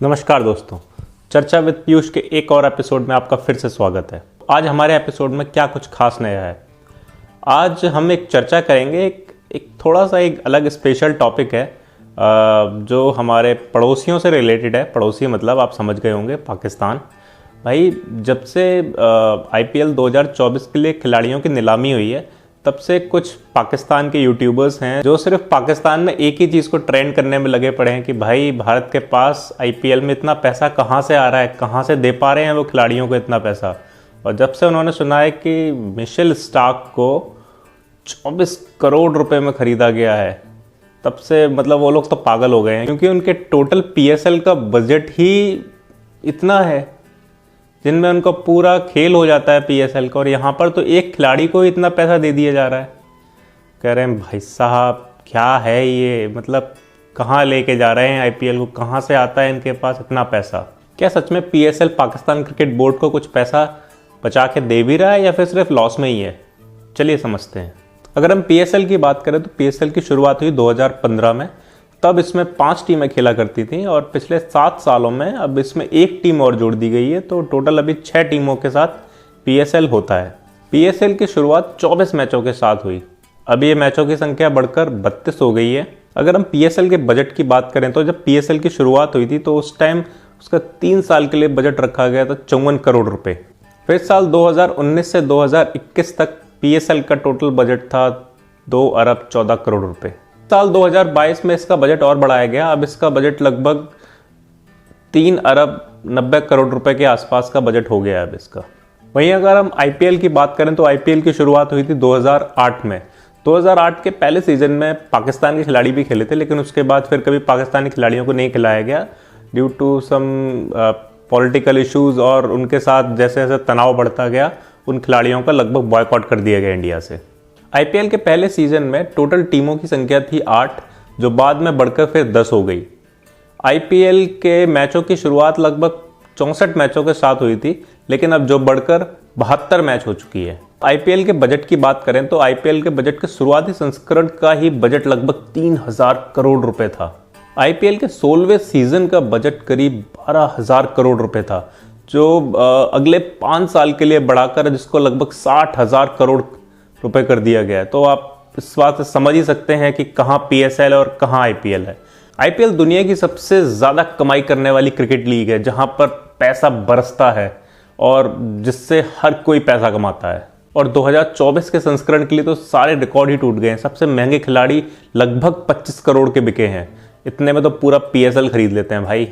नमस्कार दोस्तों, चर्चा विद पीयूष के एक और एपिसोड में आपका फिर से स्वागत है। आज हमारे एपिसोड में क्या कुछ खास नया है। आज हम एक चर्चा करेंगे, एक थोड़ा सा एक अलग स्पेशल टॉपिक है जो हमारे पड़ोसियों से रिलेटेड है। पड़ोसी मतलब आप समझ गए होंगे, पाकिस्तान। भाई, जब से IPL 2024 के लिए खिलाड़ियों की नीलामी हुई है, तब से कुछ पाकिस्तान के यूट्यूबर्स हैं जो सिर्फ पाकिस्तान में एक ही चीज़ को ट्रेंड करने में लगे पड़े हैं कि भाई भारत के पास IPL में इतना पैसा कहाँ से आ रहा है, कहाँ से दे पा रहे हैं वो खिलाड़ियों को इतना पैसा। और जब से उन्होंने सुना है कि मिशेल स्टार्क को 24 करोड़ रुपए में ख़रीदा गया है, तब से मतलब वो लोग तो पागल हो गए हैं, क्योंकि उनके टोटल PSL का बजट ही इतना है जिनमें उनका पूरा खेल हो जाता है PSL का। और यहाँ पर तो एक खिलाड़ी को इतना पैसा दे दिया जा रहा है। कह रहे हैं भाई साहब क्या है ये, मतलब कहाँ लेके जा रहे हैं IPL को, कहाँ से आता है इनके पास इतना पैसा। क्या सच में PSL पाकिस्तान क्रिकेट बोर्ड को कुछ पैसा बचा के दे भी रहा है या फिर सिर्फ लॉस में ही है? चलिए समझते हैं। अगर हम PSL की बात करें तो PSL की शुरुआत हुई 2015 में। तब इसमें 5 टीमें खेला करती थी और पिछले 7 सालों में अब इसमें एक टीम और जोड़ दी गई है, तो टोटल अभी 6 टीमों के साथ PSL होता है। PSL की शुरुआत 24 मैचों के साथ हुई। अब ये मैचों की संख्या बढ़कर 32 हो गई है। अगर हम PSL के बजट की बात करें तो जब PSL की शुरुआत हुई थी तो उस टाइम उसका 3 साल के लिए बजट रखा गया था 54 करोड़ रुपए। फिर साल 2019 से 2021 तक PSL का टोटल बजट था 2 अरब 14 करोड़ रुपए। साल 2022 में इसका बजट और बढ़ाया गया। अब इसका बजट लगभग 3 अरब 90 करोड़ रुपए के आसपास का बजट हो गया है अब इसका। वहीं अगर हम IPL की बात करें तो IPL की शुरुआत हुई थी 2008 में। 2008 के पहले सीजन में पाकिस्तान के खिलाड़ी भी खेले थे, लेकिन उसके बाद फिर कभी पाकिस्तानी खिलाड़ियों को नहीं खिलाया गया due to some political issues, और उनके साथ जैसे जैसे तनाव बढ़ता गया उन खिलाड़ियों का लगभग बॉयकॉट कर दिया गया इंडिया से। IPL के पहले सीजन में टोटल टीमों की संख्या थी 8, जो बाद में बढ़कर फिर 10 हो गई। IPL के मैचों की शुरुआत लगभग 64 मैचों के साथ हुई थी, लेकिन अब जो बढ़कर 72 मैच हो चुकी है। IPL के बजट की बात करें तो IPL के बजट के शुरुआती संस्करण का ही बजट लगभग 3000 करोड़ रुपए था। IPL के 16वें सीजन का बजट करीब 12000 करोड़ रुपए था, जो अगले 5 साल के लिए बढ़ाकर जिसको लगभग 60,000 करोड़ रुपए कर दिया गया है। तो आप इस बात से समझ ही सकते हैं कि कहाँ PSL है और कहाँ IPL है। IPL दुनिया की सबसे ज़्यादा कमाई करने वाली क्रिकेट लीग है, जहाँ पर पैसा बरसता है और जिससे हर कोई पैसा कमाता है। और 2024 के संस्करण के लिए तो सारे रिकॉर्ड ही टूट गए हैं। सबसे महंगे खिलाड़ी लगभग 25 करोड़ के बिके हैं। इतने में तो पूरा PSL खरीद लेते हैं भाई।